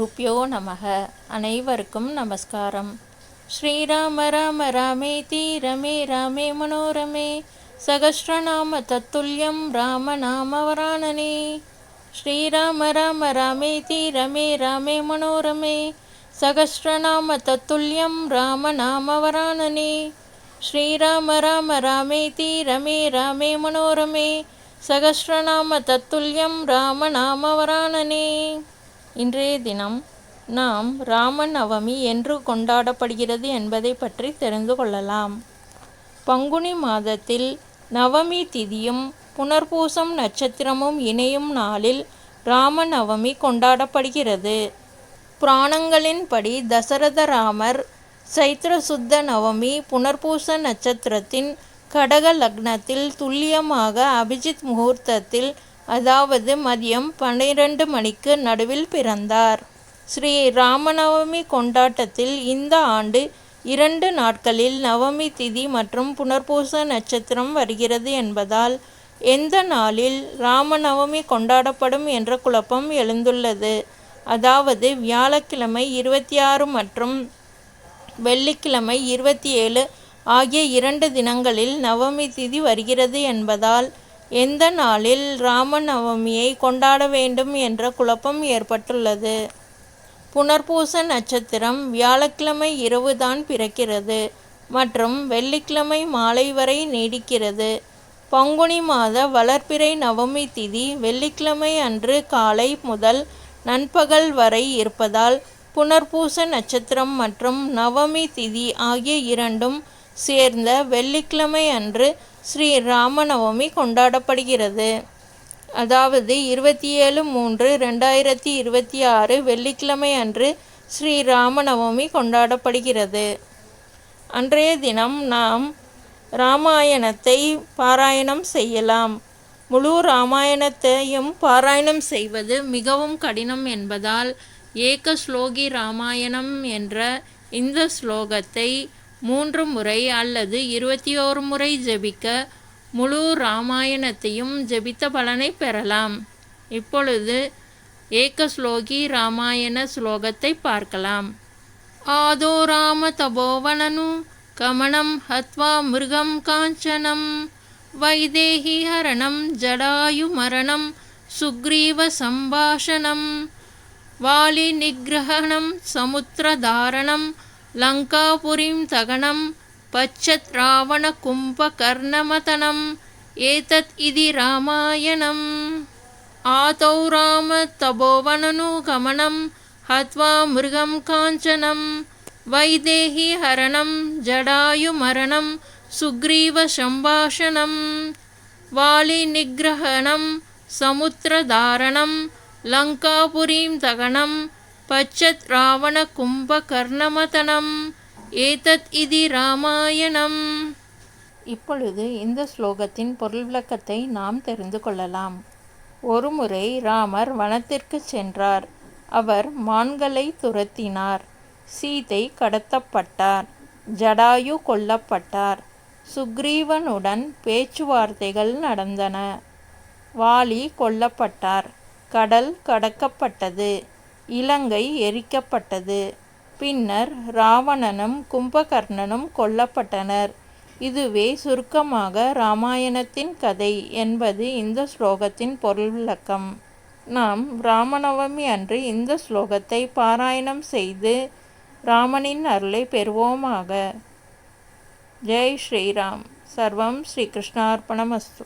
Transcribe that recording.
குருப்யோ நமக. அனைவருக்கும் நமஸ்காரம். ஸ்ரீராம ராம ராமேதி ரமே ராமே மனோரமே சகஸ்ரநாம தத்துல்யம் ராம நாம வரானனே. ஸ்ரீராம ராம ராமேதி ரமே ராமே மனோரமே சகஸ்ரநாம தத்துல்யம் ராம நாம வரானனே. ஸ்ரீராம ராம ராமேதி ரமே ராமே மனோரமே சகஸ்ரநாம தத்துல்யம் ராம நாம வரானனே. இன்றைய தினம் நாம் ராமநவமி என்று கொண்டாடப்படுகிறது என்பதை பற்றி தெரிந்து கொள்ளலாம். பங்குனி மாதத்தில் நவமி திதியும் புனர்பூசம் நட்சத்திரமும் இணையும் நாளில் ராமநவமி கொண்டாடப்படுகிறது. புராணங்களின்படி தசரத ராமர் சைத்திர சுத்த நவமி புனர்பூச நட்சத்திரத்தின் கடக லக்னத்தில் துல்லியமாக அபிஜித் முகூர்த்தத்தில், அதாவது மதியம் 12 மணிக்கு நடுவில் பிறந்தார். ஸ்ரீ ராமநவமி கொண்டாட்டத்தில் இந்த ஆண்டு 2 நாட்களில் நவமி திதி மற்றும் புனர்பூச நட்சத்திரம் வருகிறது என்பதால் எந்த நாளில் ராமநவமி கொண்டாடப்படும் என்ற குழப்பம் எழுந்துள்ளது. அதாவது வியாழக்கிழமை 26 மற்றும் வெள்ளிக்கிழமை 27 ஆகிய 2 தினங்களில் நவமி திதி வருகிறது என்பதால் எந்த நாளில் ராமநவமியை கொண்டாட வேண்டும் என்ற குழப்பம் ஏற்பட்டுள்ளது. புனர்பூச நட்சத்திரம் வியாழக்கிழமை இரவுதான் பிறக்கிறது மற்றும் வெள்ளிக்கிழமை மாலை வரை நீடிக்கிறது. பங்குனி மாத வளர்பிறை நவமி திதி வெள்ளிக்கிழமை அன்று காலை முதல் நண்பகல் வரை இருப்பதால் புனர்பூச நட்சத்திரம் மற்றும் நவமி திதி ஆகிய இரண்டும் சேர்ந்த வெள்ளிக்கிழமை அன்று ஸ்ரீ ராமநவமி கொண்டாடப்படுகிறது. அதாவது 27/3/2026 வெள்ளிக்கிழமை அன்று ஸ்ரீ ராமநவமி கொண்டாடப்படுகிறது. அன்றைய தினம் நாம் இராமாயணத்தை பாராயணம் செய்யலாம். முழு இராமாயணத்தையும் பாராயணம் செய்வது மிகவும் கடினம் என்பதால் ஏக ஸ்லோகி ராமாயணம் என்ற இந்த ஸ்லோகத்தை 3 முறை அல்லது 21 முறை ஜெபிக்க முழு இராமாயணத்தையும் ஜெபித்த பலனை பெறலாம். இப்பொழுது ஏக ஸ்லோகி ராமாயண ஸ்லோகத்தை பார்க்கலாம். ஆதோ ராம தபோவனனு கமனம் ஹத்வா மிருகம் காஞ்சனம் வைதேகி ஹரணம் ஜடாயு மரணம் சுக்ரீவ சம்பாஷணம் வாலி நிகிரஹணம் சமுத்திரதாரணம் லங்காபுரிம் தகனம் பச்சத் ராவண கும்பகர்ணமதனம் ஏதத் இதி ராமாயணம். ஆதௌ ராம தபோவனனு கமனம் ஹத்வா மிருகம் காஞ்சனம் வைதேகி ஹரணம் ஜடாயு மரணம் சுக்ரீவ சம்பாஷணம் வாலி நிகிரஹணம் சமுத்திரதாரணம் லங்காபுரிம் தகனம் பச்சத் ராவண கும்பகர்ணமதனம் ஏதத் இதி ராமாயணம். இப்பொழுது இந்த ஸ்லோகத்தின் பொருள் விளக்கத்தை நாம் தெரிந்து கொள்ளலாம். ஒருமுறை ராமர் வனத்திற்கு சென்றார். அவர் மான்களை துரத்தினார். சீதை கடத்தப்பட்டார். ஜடாயு கொல்லப்பட்டார். சுக்ரீவனுடன் பேச்சுவார்த்தைகள் நடந்தன. வாலி கொல்லப்பட்டார். கடல் கடக்கப்பட்டது. இலங்கை எரிக்கப்பட்டது. பின்னர் ராவணனும் கும்பகர்ணனும் கொல்லப்பட்டனர். இதுவே சுருக்கமாக இராமாயணத்தின் கதை என்பது இந்த ஸ்லோகத்தின் பொருள் விளக்கம். நாம் ராமநவமி அன்று இந்த ஸ்லோகத்தை பாராயணம் செய்து ராமனின் அருளை பெறுவோமாக. ஜெய் ஸ்ரீராம். சர்வம் ஸ்ரீ கிருஷ்ணார்ப்பணமஸ்து.